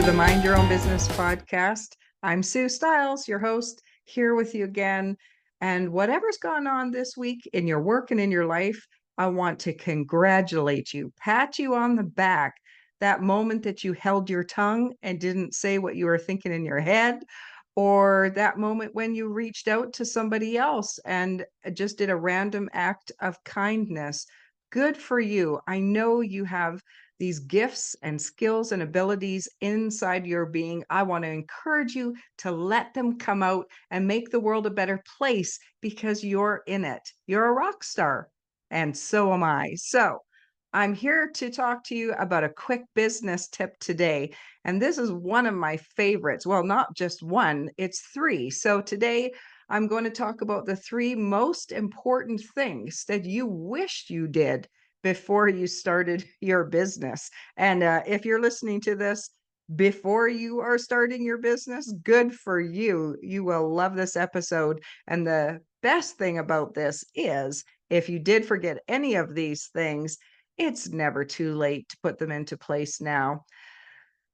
the Mind Your Own Business podcast. I'm Sue Stiles, your host, here with you again. And whatever's gone on this week in your work and in your life, I want to congratulate you, pat you on the back. That moment that you held your tongue and didn't say what you were thinking in your head, or that moment when you reached out to somebody else and just did a random act of kindness. Good for you. I know you have these gifts and skills and abilities inside your being. I want to encourage you to let them come out and make the world a better place because you're in it. You're a rock star, and so am I. So, I'm here to talk to you about a quick business tip today. And this is one of my favorites. Well, not just one, it's three. So, today I'm going to talk about the three most important things that you wished you did before you started your business. And if you're listening to this before you are starting your business, good for you. You will love this episode. And the best thing about this is if you did forget any of these things, it's never too late to put them into place now.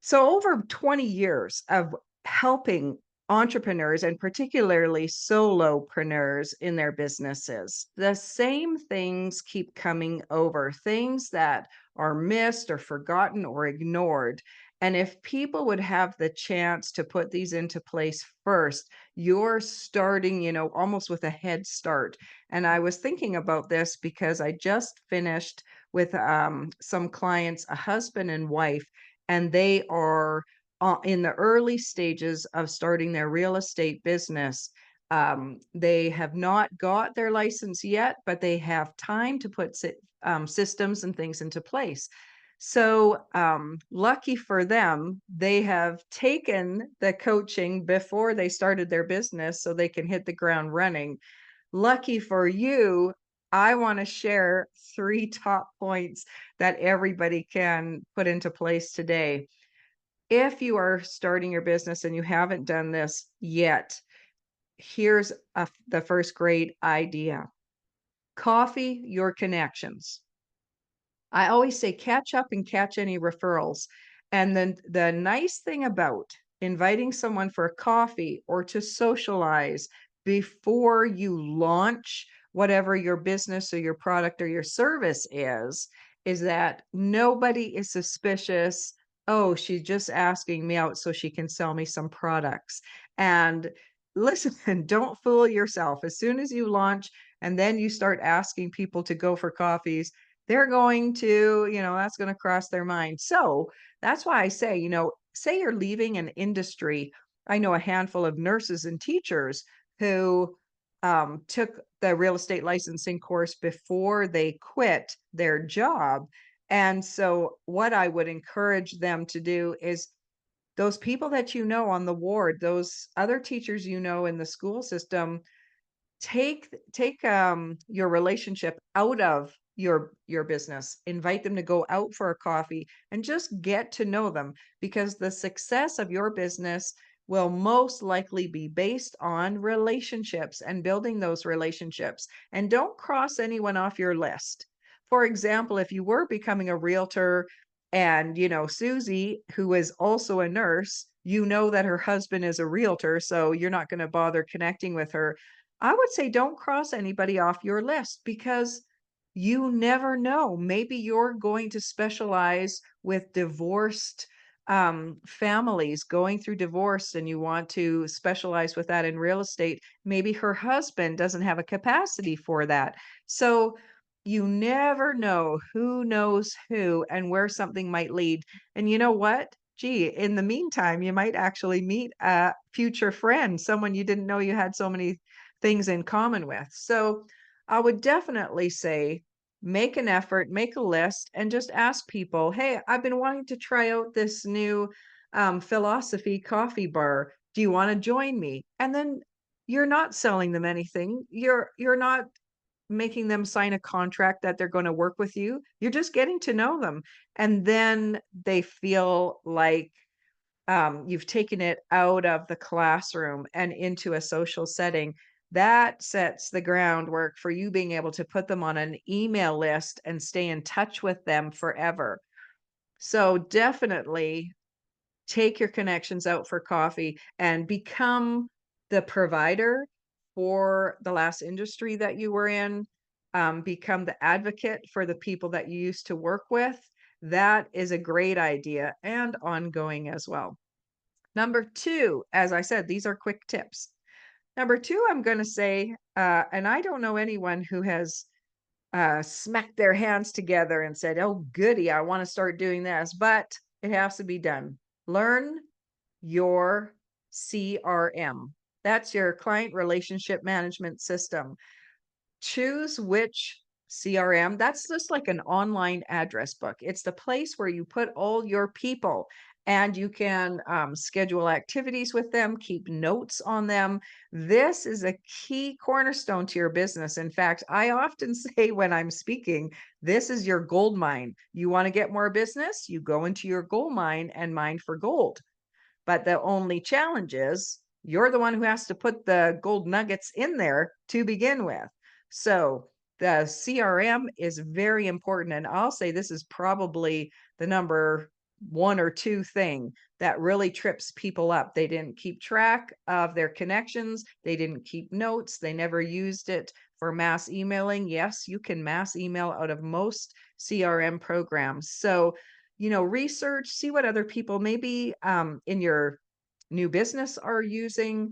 So, over 20 years of helping entrepreneurs and particularly solopreneurs in their businesses, the same things keep coming over, things that are missed or forgotten or ignored. And if people would have the chance to put these into place first, you're starting, almost with a head start. And I was thinking about this because I just finished with some clients, a husband and wife, and they are in the early stages of starting their real estate business. They have not got their license yet, but they have time to put systems and things into place. So, lucky for them, they have taken the coaching before they started their business so they can hit the ground running. Lucky for you, I want to share three top points that everybody can put into place today. If you are starting your business and you haven't done this yet, here's the first great idea. Coffee your connections. I always say catch up and catch any referrals. And then the nice thing about inviting someone for a coffee or to socialize before you launch whatever your business or your product or your service is that nobody is suspicious. Oh, she's just asking me out so she can sell me some products. And listen, don't fool yourself. As soon as you launch and then you start asking people to go for coffees, they're going to, that's going to cross their mind. So that's why I say, say you're leaving an industry. I know a handful of nurses and teachers who took the real estate licensing course before they quit their job. And so what I would encourage them to do is those people that on the ward, those other teachers in the school system, take your relationship out of your business. Invite them to go out for a coffee and just get to know them, because the success of your business will most likely be based on relationships and building those relationships. And don't cross anyone off your list. For example, if you were becoming a realtor and Susie, who is also a nurse, that her husband is a realtor, so you're not going to bother connecting with her. I would say don't cross anybody off your list, because you never know. Maybe you're going to specialize with divorced families going through divorce, and you want to specialize with that in real estate. Maybe her husband doesn't have a capacity for that. So you never know who knows who and where something might lead. And you know what? Gee, in the meantime, you might actually meet a future friend, someone you didn't know you had so many things in common with. So I would definitely say make an effort, make a list, and just ask people, hey, I've been wanting to try out this new philosophy coffee bar. Do you want to join me? And then you're not selling them anything. You're not making them sign a contract that they're going to work with you. You're just getting to know them. And then they feel like you've taken it out of the classroom and into a social setting. That sets the groundwork for you being able to put them on an email list and stay in touch with them forever. So definitely take your connections out for coffee and become the provider for the last industry that you were in, become the advocate for the people that you used to work with. That is a great idea and ongoing as well. Number 2, as I said, these are quick tips. Number 2, I'm gonna say, and I don't know anyone who has, smacked their hands together and said, "Oh, goody, I wanna start doing this," but it has to be done. Learn your CRM. That's your client relationship management system. Choose which CRM. That's just like an online address book. It's the place where you put all your people and you can schedule activities with them, keep notes on them. This is a key cornerstone to your business. In fact, I often say when I'm speaking, this is your gold mine. You want to get more business? You go into your gold mine and mine for gold. But the only challenge is you're the one who has to put the gold nuggets in there to begin with. So the CRM is very important. And I'll say this is probably the number 1 or 2 thing that really trips people up. They didn't keep track of their connections. They didn't keep notes. They never used it for mass emailing. Yes, you can mass email out of most CRM programs. So research, see what other people maybe in your new business are using.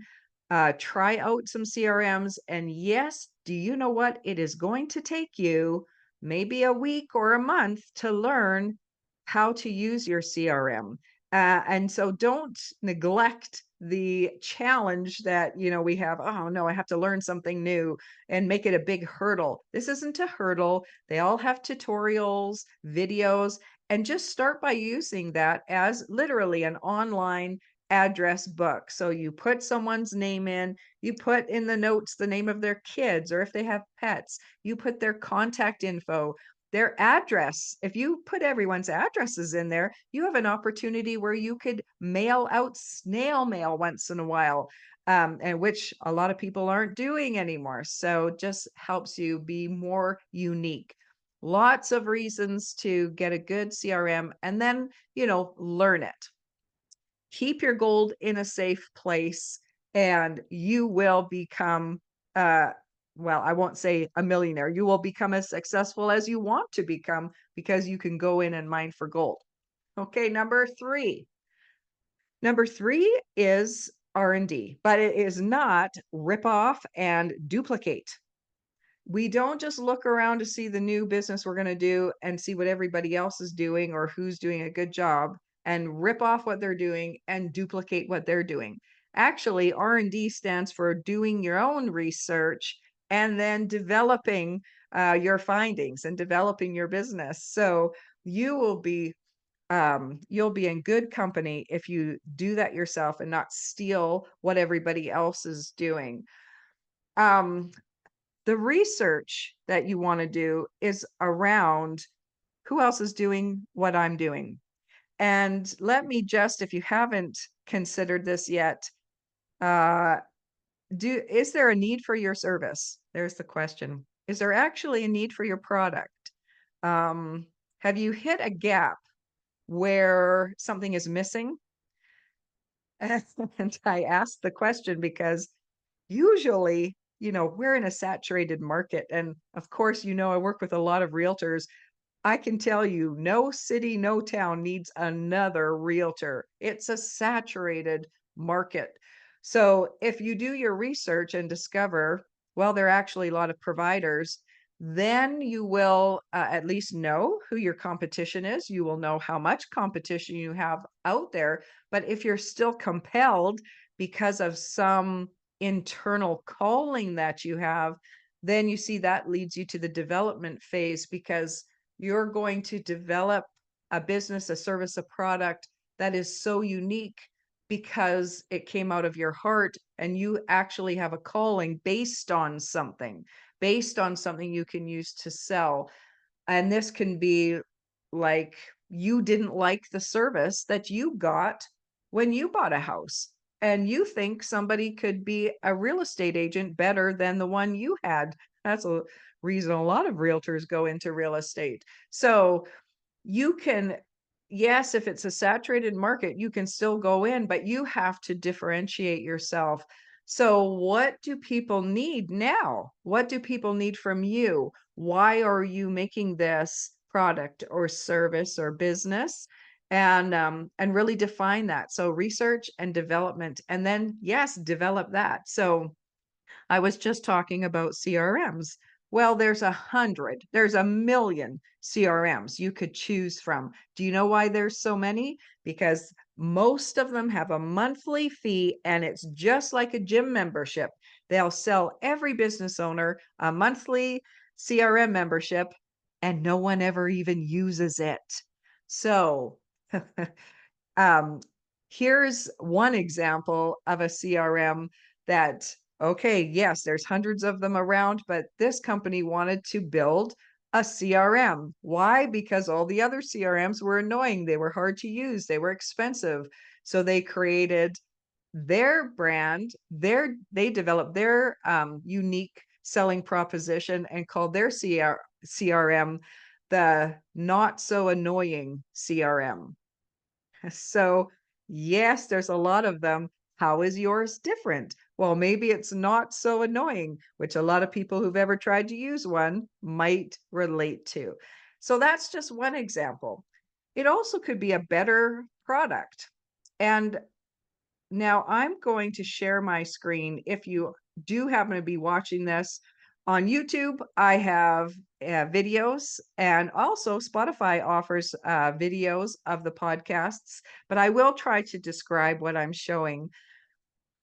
Try out some CRMs. And yes, do you know what? It is going to take you maybe a week or a month to learn how to use your CRM. And so don't neglect the challenge that, we have. Oh, no, I have to learn something new and make it a big hurdle. This isn't a hurdle. They all have tutorials, videos, and just start by using that as literally an online address book. So you put someone's name in, you put in the notes the name of their kids, or if they have pets, you put their contact info, their address. If you put everyone's addresses in there, you have an opportunity where you could mail out snail mail once in a while, and which a lot of people aren't doing anymore. So just helps you be more unique. Lots of reasons to get a good CRM and then, learn it. Keep your gold in a safe place and you will become, uh, well, I won't say a millionaire. You will become as successful as you want to become because you can go in and mine for gold. Okay, number 3. Number 3 is R&D, but it is not rip off and duplicate. We don't just look around to see the new business we're going to do and see what everybody else is doing or who's doing a good job and rip off what they're doing and duplicate what they're doing. Actually, R&D stands for doing your own research and then developing your findings and developing your business. So you will be you'll be in good company if you do that yourself and not steal what everybody else is doing. Um, the research that you wanna do is around who else is doing what I'm doing. And let me just, if you haven't considered this yet, uh, is there a need for your service? There's the question. Is there actually a need for your product? Um, have you hit a gap where something is missing? And I ask the question because usually, we're in a saturated market. And of course, I work with a lot of realtors. I can tell you, no city, no town needs another realtor. It's a saturated market. So if you do your research and discover, well, there are actually a lot of providers, then you will at least know who your competition is. You will know how much competition you have out there. But if you're still compelled because of some internal calling that you have, then you see that leads you to the development phase because you're going to develop a business, a service, a product that is so unique because it came out of your heart and you actually have a calling based on something you can use to sell. And this can be like you didn't like the service that you got when you bought a house. And you think somebody could be a real estate agent better than the one you had. That's a reason a lot of realtors go into real estate. So you can yes, if it's a saturated market, you can still go in, but you have to differentiate yourself. So, what do people need now? What do people need from you? Why are you making this product or service or business? And really define that. So, research and development, and then yes, develop that. So, I was just talking about CRMs. Well, there's 100, there's a million CRMs you could choose from. Do you know why there's so many? Because most of them have a monthly fee and it's just like a gym membership. They'll sell every business owner a monthly CRM membership and no one ever even uses it. So, Um, here's one example of a CRM that, okay, yes, there's hundreds of them around, but this company wanted to build a CRM. Why? Because all the other CRMs were annoying. They were hard to use. They were expensive. So they created their brand, they developed their unique selling proposition and called their CRM the not so annoying CRM. So, yes, there's a lot of them. How is yours different? Well, maybe it's not so annoying, which a lot of people who've ever tried to use one might relate to. So, that's just one example. It also could be a better product. And now I'm going to share my screen. If you do happen to be watching this on YouTube, I have videos, and also Spotify offers videos of the podcasts, but I will try to describe what I'm showing.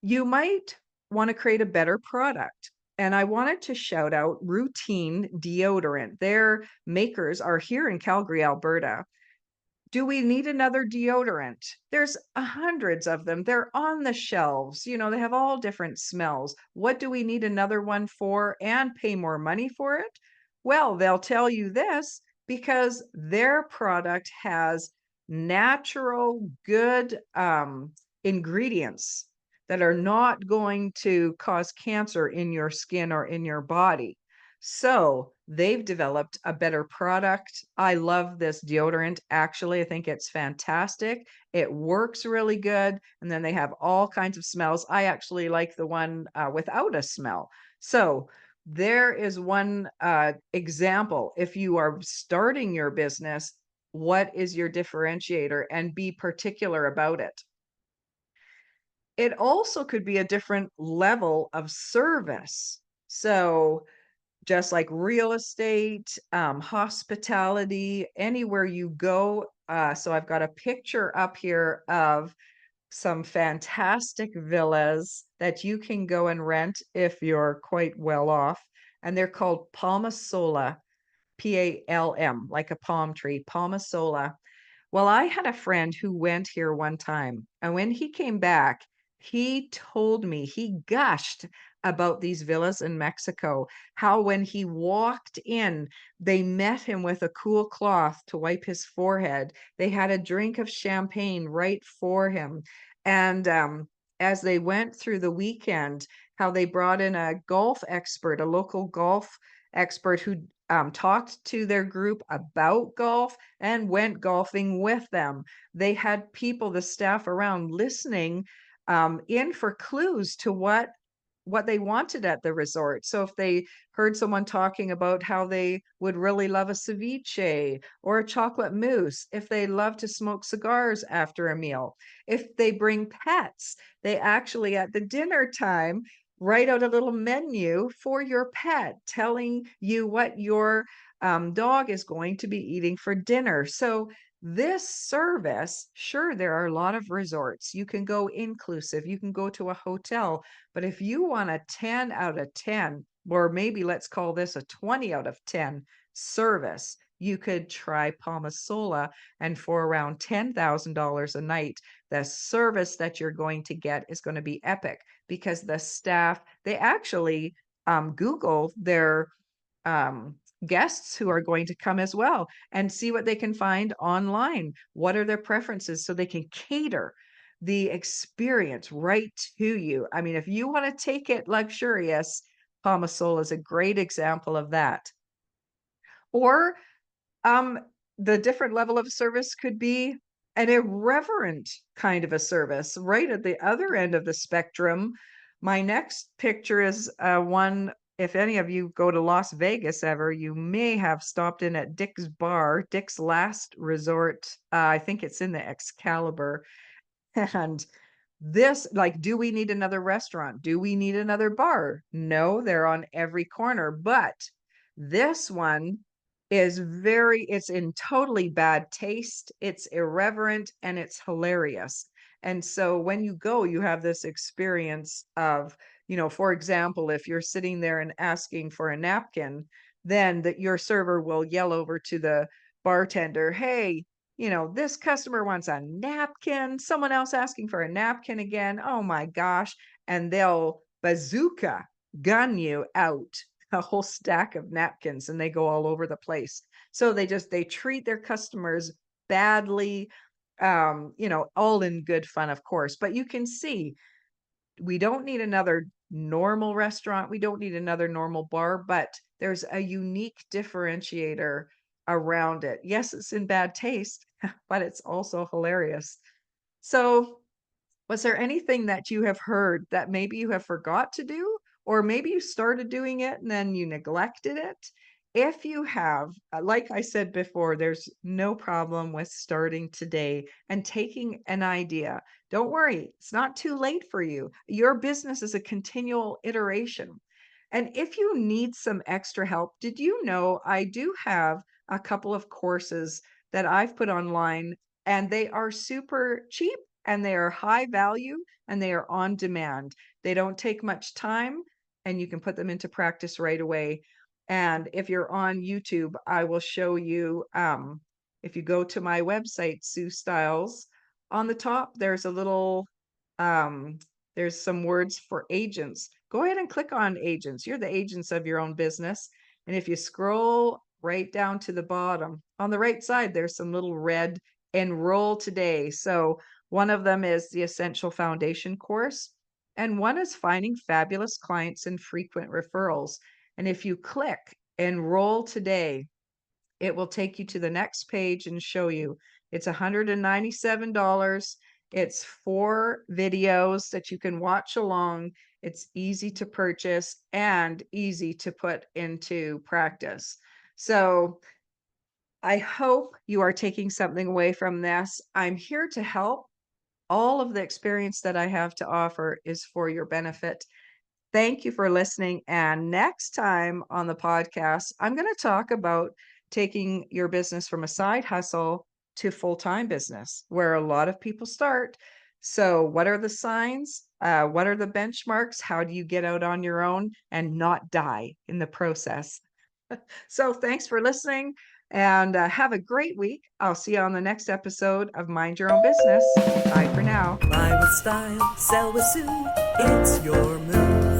You might want to create a better product. And I wanted to shout out Routine Deodorant. Their makers are here in Calgary, Alberta. Do we need another deodorant? There's hundreds of them. They're on the shelves. They have all different smells. What do we need another one for and pay more money for it? Well, they'll tell you this because their product has natural, good ingredients that are not going to cause cancer in your skin or in your body. So they've developed a better product. I love this deodorant. Actually, I think it's fantastic. It works really good. And then they have all kinds of smells. I actually like the one without a smell. So there is one example. If you are starting your business, what is your differentiator, and be particular about it. It also could be a different level of service. So just like real estate, hospitality, anywhere you go. So I've got a picture up here of some fantastic villas that you can go and rent if you're quite well off. And they're called Palmasola, PALM, like a palm tree, Palmasola. Well, I had a friend who went here one time, and when he came back, he told me, he gushed about these villas in Mexico, how when he walked in, they met him with a cool cloth to wipe his forehead. They had a drink of champagne right for him. And as they went through the weekend, how they brought in a golf expert, a local golf expert who talked to their group about golf and went golfing with them. They had people, the staff around, listening in for clues to what they wanted at the resort. So if they heard someone talking about how they would really love a ceviche or a chocolate mousse, if they love to smoke cigars after a meal, if they bring pets, they actually at the dinner time write out a little menu for your pet, telling you what your dog is going to be eating for dinner. So this service, sure, there are a lot of resorts. You can go inclusive, you can go to a hotel, but if you want a 10 out of 10, or maybe let's call this a 20 out of 10 service, you could try Palmasola. And for around $10,000 a night, the service that you're going to get is going to be epic because the staff, they actually Google their guests who are going to come as well and see what they can find online. What are their preferences so they can cater the experience right to you. I mean, if you want to take it luxurious, Palmasol is a great example of that. Or the different level of service could be an irreverent kind of a service. Right at the other end of the spectrum, my next picture is one. If any of you go to Las Vegas ever, you may have stopped in at Dick's Bar, Dick's Last Resort. I think it's in the Excalibur. And this, like, do we need another restaurant? Do we need another bar? No, they're on every corner. But this one is it's in totally bad taste. It's irreverent and it's hilarious. And so when you go, you have this experience of, for example, if you're sitting there and asking for a napkin, then that your server will yell over to the bartender, hey, this customer wants a napkin, someone else asking for a napkin again. Oh my gosh. And they'll bazooka gun you out a whole stack of napkins and they go all over the place. So they treat their customers badly, all in good fun, of course. But you can see we don't need another normal restaurant. We don't need another normal bar, but there's a unique differentiator around it. Yes, it's in bad taste, but it's also hilarious. So, was there anything that you have heard that maybe you have forgot to do, or maybe you started doing it and then you neglected it? If you have, like I said before, there's no problem with starting today and taking an idea. Don't worry, it's not too late for you. Your business is a continual iteration. And if you need some extra help, did you know I do have a couple of courses that I've put online, and they are super cheap and they are high value and they are on demand. They don't take much time and you can put them into practice right away. And if you're on YouTube, I will show you, if you go to my website, Sue Styles, on the top, um, there's some words for agents. Go ahead and click on agents. You're the agents of your own business. And if you scroll right down to the bottom, on the right side, there's some little red enroll today. So one of them is the Essential Foundation course, and one is finding fabulous clients and frequent referrals. And if you click enroll today, it will take you to the next page and show you it's $197. It's 4 videos that you can watch along. It's easy to purchase and easy to put into practice. So I hope you are taking something away from this. I'm here to help. All of the experience that I have to offer is for your benefit. Thank you for listening. And next time on the podcast, I'm going to talk about taking your business from a side hustle to full-time business, where a lot of people start. So, what are the signs? What are the benchmarks? How do you get out on your own and not die in the process? So, thanks for listening and have a great week. I'll see you on the next episode of Mind Your Own Business. Bye for now. Buy with style, sell with Sue. It's your move.